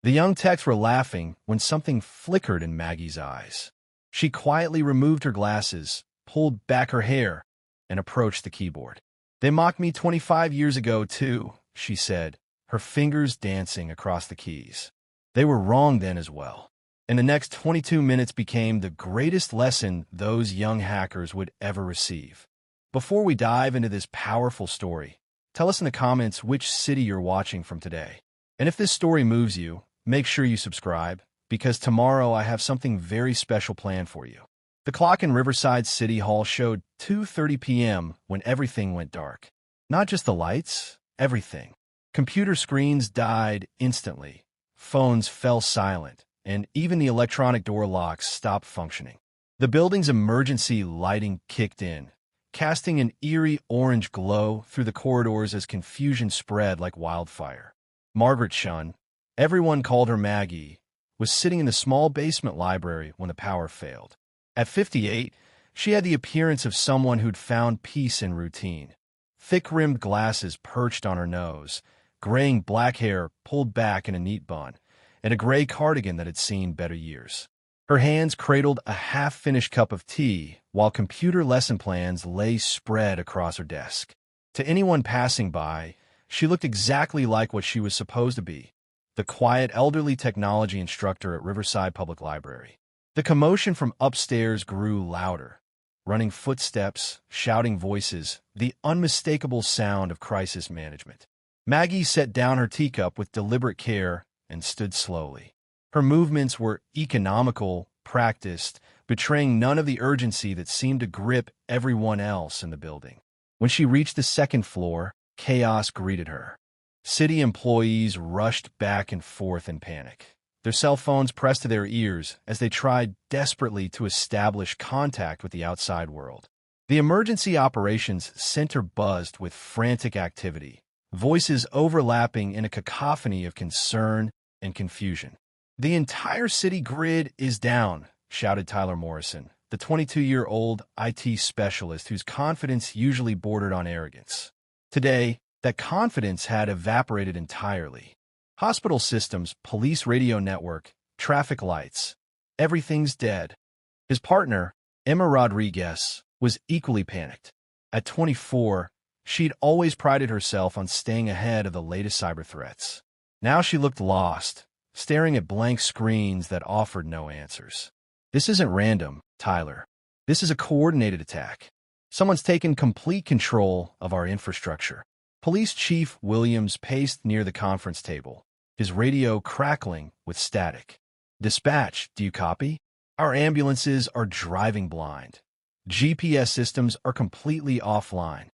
The young techs were laughing when something flickered in Maggie's eyes. She quietly removed her glasses, pulled back her hair, and approached the keyboard. "They mocked me 25 years ago, too," she said, her fingers dancing across the keys. "They were wrong then as well." And the next 22 minutes became the greatest lesson those young hackers would ever receive. Before we dive into this powerful story, tell us in the comments which city you're watching from today. And if this story moves you, make sure you subscribe, because tomorrow I have something very special planned for you. The clock in Riverside City Hall showed 2:30 p.m. when everything went dark. Not just the lights, everything. Computer screens died instantly, phones fell silent, and even the electronic door locks stopped functioning. The building's emergency lighting kicked in, casting an eerie orange glow through the corridors as confusion spread like wildfire. Margaret Shun, everyone called her Maggie, was sitting in the small basement library when the power failed. At 58, she had the appearance of someone who'd found peace in routine. Thick-rimmed glasses perched on her nose, graying black hair pulled back in a neat bun, and a gray cardigan that had seen better years. Her hands cradled a half-finished cup of tea, while computer lesson plans lay spread across her desk. To anyone passing by, she looked exactly like what she was supposed to be, the quiet elderly technology instructor at Riverside Public Library. The commotion from upstairs grew louder. Running footsteps, shouting voices, the unmistakable sound of crisis management. Maggie set down her teacup with deliberate care and stood slowly. Her movements were economical, practiced, betraying none of the urgency that seemed to grip everyone else in the building. When she reached the second floor, chaos greeted her. City employees rushed back and forth in panic, their cell phones pressed to their ears as they tried desperately to establish contact with the outside world. The emergency operations center buzzed with frantic activity, voices overlapping in a cacophony of concern and confusion. "The entire city grid is down," shouted Tyler Morrison, the 22-year-old IT specialist whose confidence usually bordered on arrogance. Today, that confidence had evaporated entirely. Hospital systems, police radio network, traffic lights. Everything's dead. His partner, Emma Rodriguez, was equally panicked. At 24, she'd always prided herself on staying ahead of the latest cyber threats. Now she looked lost, staring at blank screens that offered no answers. "This isn't random, Tyler. This is a coordinated attack. Someone's taken complete control of our infrastructure." Police Chief Williams paced near the conference table, his radio crackling with static. "Dispatch, do you copy? Our ambulances are driving blind. GPS systems are completely offline."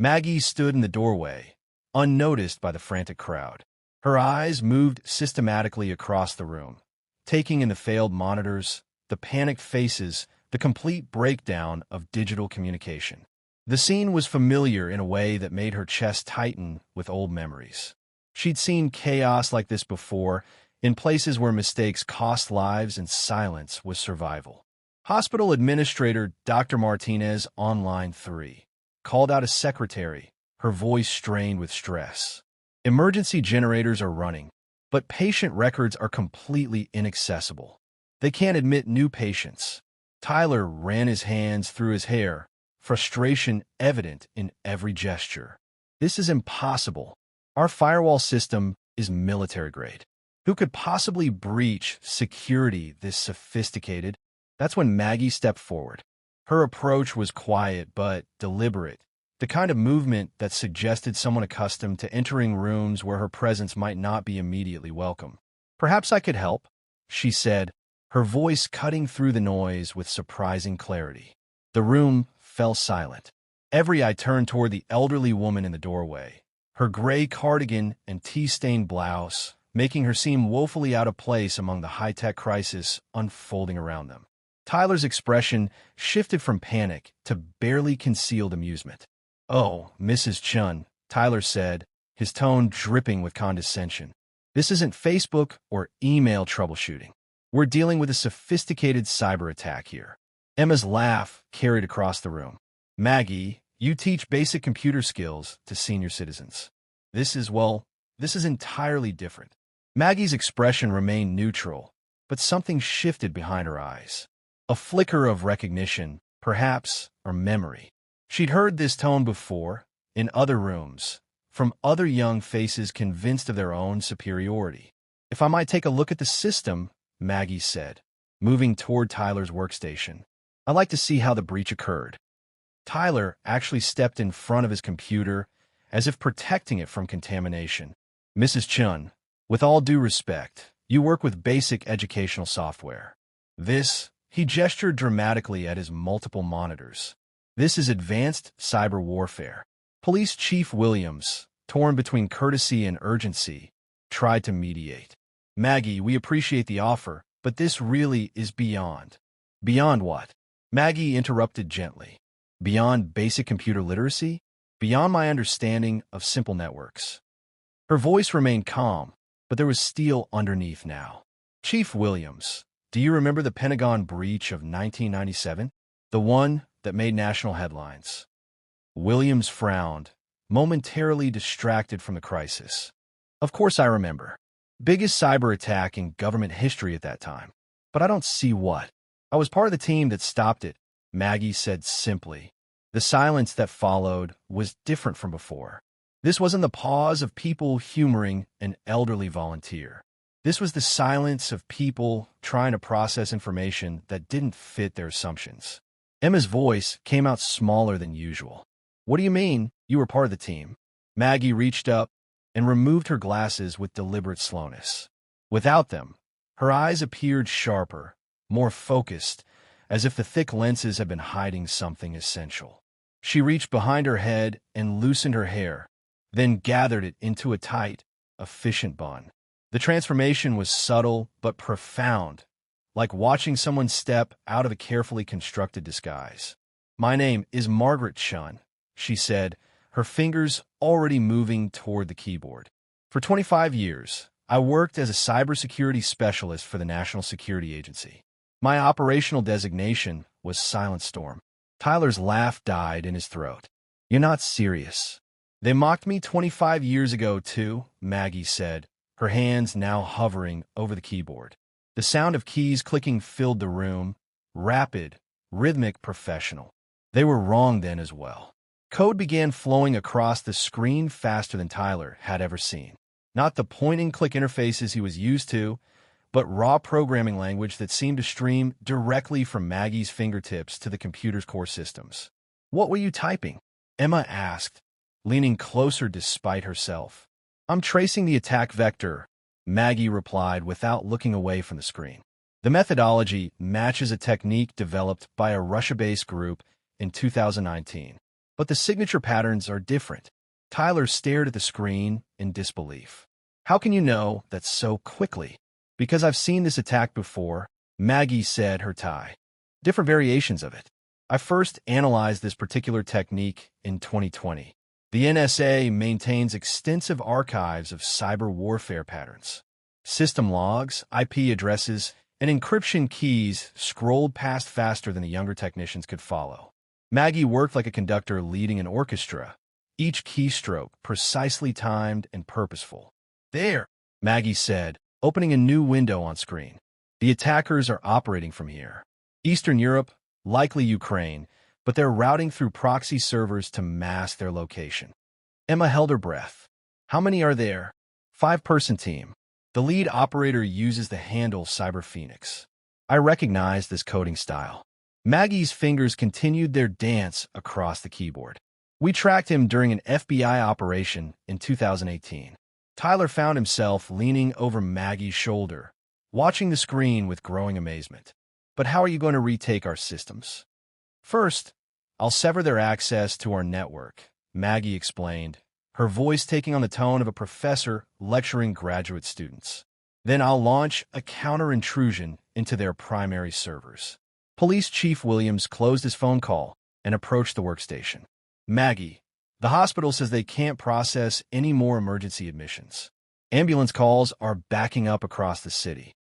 Maggie stood in the doorway, unnoticed by the frantic crowd. Her eyes moved systematically across the room, taking in the failed monitors, the panicked faces, the complete breakdown of digital communication. The scene was familiar in a way that made her chest tighten with old memories. She'd seen chaos like this before, in places where mistakes cost lives and silence was survival. Hospital Administrator Dr. Martinez on line 3 called out a secretary, her voice strained with stress. "Emergency generators are running, but patient records are completely inaccessible. They can't admit new patients." Tyler ran his hands through his hair, frustration evident in every gesture. "This is impossible. Our firewall system is military-grade. Who could possibly breach security this sophisticated?" That's when Maggie stepped forward. Her approach was quiet but deliberate, the kind of movement that suggested someone accustomed to entering rooms where her presence might not be immediately welcome. "Perhaps I could help," she said, her voice cutting through the noise with surprising clarity. The room fell silent. Every eye turned toward the elderly woman in the doorway, her gray cardigan and tea-stained blouse making her seem woefully out of place among the high-tech crisis unfolding around them. Tyler's expression shifted from panic to barely concealed amusement. "Oh, Mrs. Chun," Tyler said, his tone dripping with condescension. "This isn't Facebook or email troubleshooting. We're dealing with a sophisticated cyber attack here." Emma's laugh carried across the room. "Maggie, you teach basic computer skills to senior citizens. This is entirely different. Maggie's expression remained neutral, but something shifted behind her eyes. A flicker of recognition, perhaps, or memory. She'd heard this tone before, in other rooms, from other young faces convinced of their own superiority. "If I might take a look at the system," Maggie said, moving toward Tyler's workstation. "I'd like to see how the breach occurred." Tyler actually stepped in front of his computer, as if protecting it from contamination. "Mrs. Chun, with all due respect, you work with basic educational software. He gestured dramatically at his multiple monitors. "This is advanced cyber warfare." Police Chief Williams, torn between courtesy and urgency, tried to mediate. "Maggie, we appreciate the offer, but this really is beyond." "Beyond what?" Maggie interrupted gently. "Beyond basic computer literacy? Beyond my understanding of simple networks." Her voice remained calm, but there was steel underneath now. "Chief Williams, do you remember the Pentagon breach of 1997? The one that made national headlines?" Williams frowned, momentarily distracted from the crisis. "Of course I remember. Biggest cyber attack in government history at that time. But I don't see what." "I was part of the team that stopped it," Maggie said simply. The silence that followed was different from before. This wasn't the pause of people humoring an elderly volunteer. This was the silence of people trying to process information that didn't fit their assumptions. Emma's voice came out smaller than usual. "What do you mean, you were part of the team?" Maggie reached up and removed her glasses with deliberate slowness. Without them, her eyes appeared sharper, more focused, as if the thick lenses had been hiding something essential. She reached behind her head and loosened her hair, then gathered it into a tight, efficient bun. The transformation was subtle but profound, like watching someone step out of a carefully constructed disguise. "My name is Margaret Chun," she said, her fingers already moving toward the keyboard. "For 25 years, I worked as a cybersecurity specialist for the National Security Agency. My operational designation was Silent Storm." Tyler's laugh died in his throat. "You're not serious." "They mocked me 25 years ago, too," Maggie said, her hands now hovering over the keyboard. The sound of keys clicking filled the room, rapid, rhythmic, professional. They were wrong then as well. Code began flowing across the screen faster than Tyler had ever seen. Not the point-and-click interfaces he was used to, but raw programming language that seemed to stream directly from Maggie's fingertips to the computer's core systems. "What were you typing?" Emma asked, leaning closer despite herself. "I'm tracing the attack vector," Maggie replied without looking away from the screen. "The methodology matches a technique developed by a Russia-based group in 2019. But the signature patterns are different." Tyler stared at the screen in disbelief. "How can you know that so quickly?" "Because I've seen this attack before," Maggie said, her tie. "Different variations of it. I first analyzed this particular technique in 2020. The NSA maintains extensive archives of cyber warfare patterns. System logs, IP addresses, and encryption keys scrolled past faster than the younger technicians could follow. Maggie worked like a conductor leading an orchestra, each keystroke precisely timed and purposeful. "There," Maggie said, opening a new window on screen. "The attackers are operating from here. Eastern Europe, likely Ukraine, but they're routing through proxy servers to mask their location." Emma held her breath. "How many are there?" 5-person team. The lead operator uses the handle Cyber Phoenix. I recognize this coding style. Maggie's fingers continued their dance across the keyboard. "We tracked him during an FBI operation in 2018. Tyler found himself leaning over Maggie's shoulder, watching the screen with growing amazement. "But how are you going to retake our systems?" "First, I'll sever their access to our network," Maggie explained, her voice taking on the tone of a professor lecturing graduate students. "Then I'll launch a counter-intrusion into their primary servers." Police Chief Williams closed his phone call and approached the workstation. "Maggie, the hospital says they can't process any more emergency admissions. Ambulance calls are backing up across the city."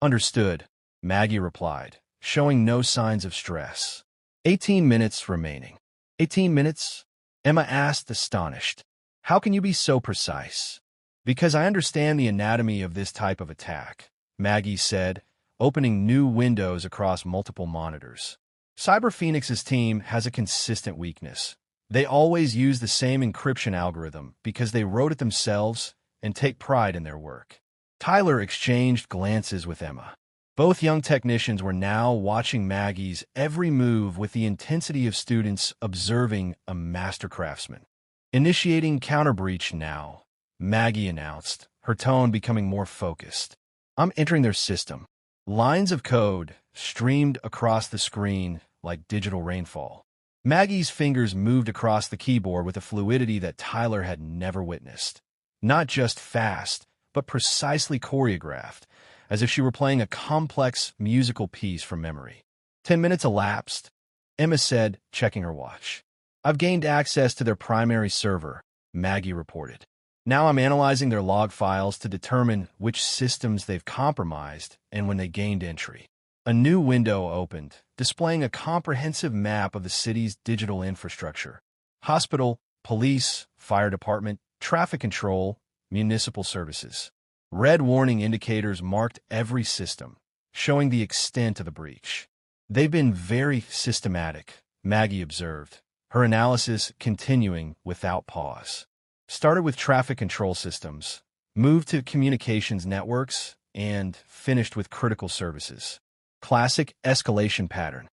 "Understood," Maggie replied, showing no signs of stress. 18 minutes remaining." 18 minutes? Emma asked, astonished. "How can you be so precise?" Because I understand the anatomy of this type of attack, Maggie said, opening new windows across multiple monitors. Cyber Phoenix's team has a consistent weakness. They always use the same encryption algorithm because they wrote it themselves and take pride in their work. Tyler exchanged glances with Emma. Both young technicians were now watching Maggie's every move with the intensity of students observing a master craftsman. Initiating counterbreach now, Maggie announced, her tone becoming more focused. I'm entering their system. Lines of code streamed across the screen like digital rainfall. Maggie's fingers moved across the keyboard with a fluidity that Tyler had never witnessed. Not just fast, but precisely choreographed, as if she were playing a complex musical piece from memory. 10 minutes elapsed, Emma said, checking her watch. I've gained access to their primary server, Maggie reported. Now I'm analyzing their log files to determine which systems they've compromised and when they gained entry. A new window opened, displaying a comprehensive map of the city's digital infrastructure. Hospital, police, fire department, traffic control, municipal services. Red warning indicators marked every system, showing the extent of the breach. They've been very systematic, Maggie observed, her analysis continuing without pause. Started with traffic control systems, moved to communications networks, and finished with critical services. Classic escalation pattern.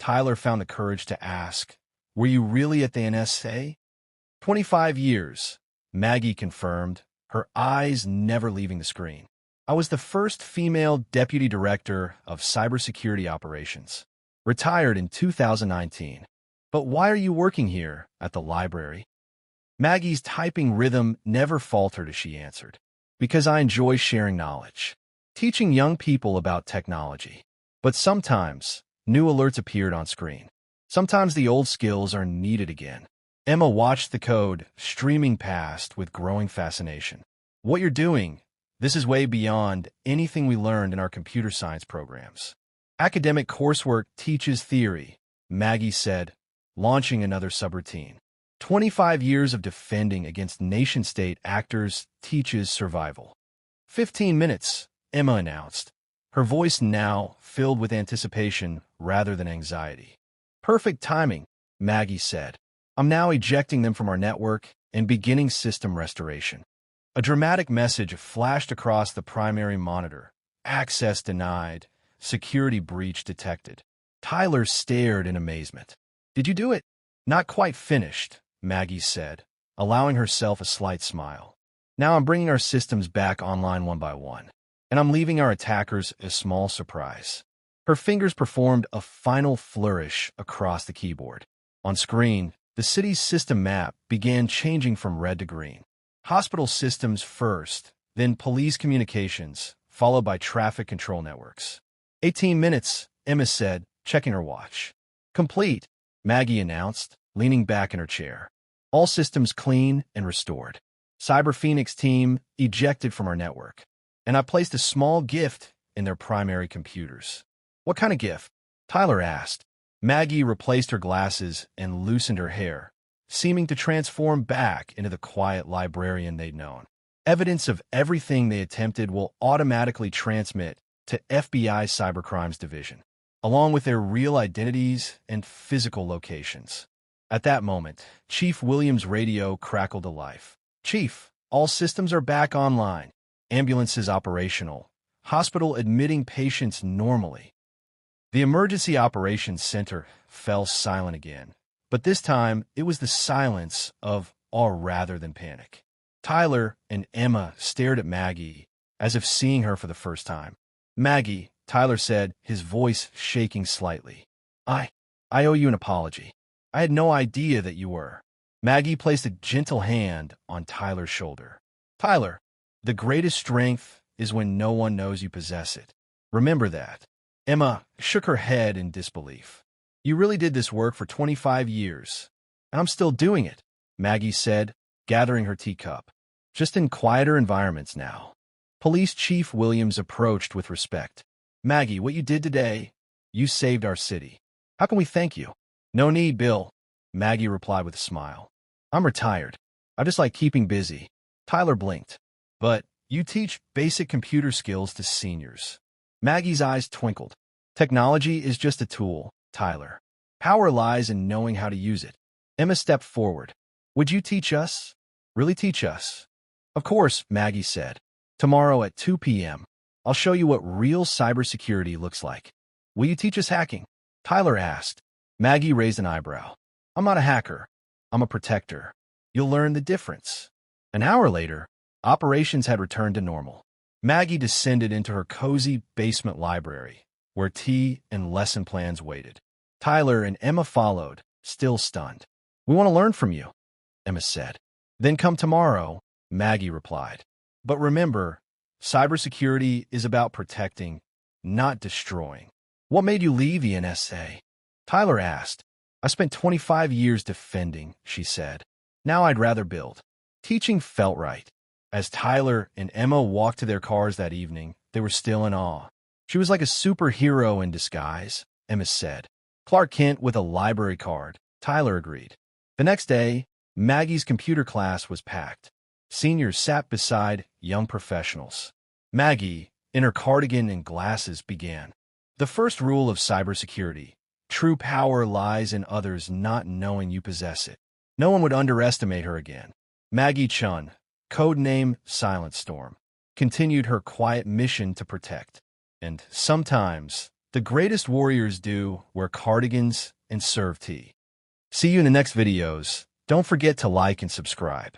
Tyler found the courage to ask, were you really at the NSA? 25 years, Maggie confirmed, her eyes never leaving the screen. I was the first female deputy director of cybersecurity operations. Retired in 2019. But why are you working here at the library? Maggie's typing rhythm never faltered as she answered. Because I enjoy sharing knowledge, teaching young people about technology. But sometimes, new alerts appeared on screen. Sometimes the old skills are needed again. Emma watched the code streaming past with growing fascination. What you're doing, this is way beyond anything we learned in our computer science programs. Academic coursework teaches theory, Maggie said, launching another subroutine. 25 years of defending against nation-state actors teaches survival. 15 minutes, Emma announced, her voice now filled with anticipation rather than anxiety. Perfect timing, Maggie said. I'm now ejecting them from our network and beginning system restoration. A dramatic message flashed across the primary monitor. Access denied. Security breach detected. Tyler stared in amazement. Did you do it? Not quite finished, Maggie said, allowing herself a slight smile. Now I'm bringing our systems back online one by one, and I'm leaving our attackers a small surprise. Her fingers performed a final flourish across the keyboard. On screen, the city's system map began changing from red to green. Hospital systems first, then police communications, followed by traffic control networks. 18 minutes, Emma said, checking her watch. Complete, Maggie announced, leaning back in her chair. All systems clean and restored. Cyber Phoenix team ejected from our network. And I placed a small gift in their primary computers. What kind of gift? Tyler asked. Maggie replaced her glasses and loosened her hair, seeming to transform back into the quiet librarian they'd known. Evidence of everything they attempted will automatically transmit to FBI Cybercrimes Division, along with their real identities and physical locations. At that moment, Chief Williams' radio crackled to life. Chief, all systems are back online. Ambulances operational. Hospital admitting patients normally. The Emergency Operations Center fell silent again, but this time it was the silence of awe rather than panic. Tyler and Emma stared at Maggie as if seeing her for the first time. Maggie, Tyler said, his voice shaking slightly. I owe you an apology. I had no idea that you were. Maggie placed a gentle hand on Tyler's shoulder. Tyler, the greatest strength is when no one knows you possess it. Remember that. Emma shook her head in disbelief. You really did this work for 25 years, and I'm still doing it, Maggie said, gathering her teacup. Just in quieter environments now. Police Chief Williams approached with respect. Maggie, what you did today, you saved our city. How can we thank you? No need, Bill, Maggie replied with a smile. I'm retired. I just like keeping busy. Tyler blinked. But you teach basic computer skills to seniors. Maggie's eyes twinkled. Technology is just a tool, Tyler. Power lies in knowing how to use it. Emma stepped forward. Would you teach us? Really teach us? Of course, Maggie said. Tomorrow at 2 p.m., I'll show you what real cybersecurity looks like. Will you teach us hacking? Tyler asked. Maggie raised an eyebrow. I'm not a hacker. I'm a protector. You'll learn the difference. An hour later, operations had returned to normal. Maggie descended into her cozy basement library, where tea and lesson plans waited. Tyler and Emma followed, still stunned. We want to learn from you, Emma said. Then come tomorrow, Maggie replied. But remember, cybersecurity is about protecting, not destroying. What made you leave the NSA? Tyler asked. I spent 25 years defending, she said. Now I'd rather build. Teaching felt right. As Tyler and Emma walked to their cars that evening, they were still in awe. She was like a superhero in disguise, Emma said. Clark Kent with a library card, Tyler agreed. The next day, Maggie's computer class was packed. Seniors sat beside young professionals. Maggie, in her cardigan and glasses, began. The first rule of cybersecurity: true power lies in others not knowing you possess it. No one would underestimate her again. Maggie Chun, codename Silent Storm, continued her quiet mission to protect. And sometimes, the greatest warriors do wear cardigans and serve tea. See you in the next videos. Don't forget to like and subscribe.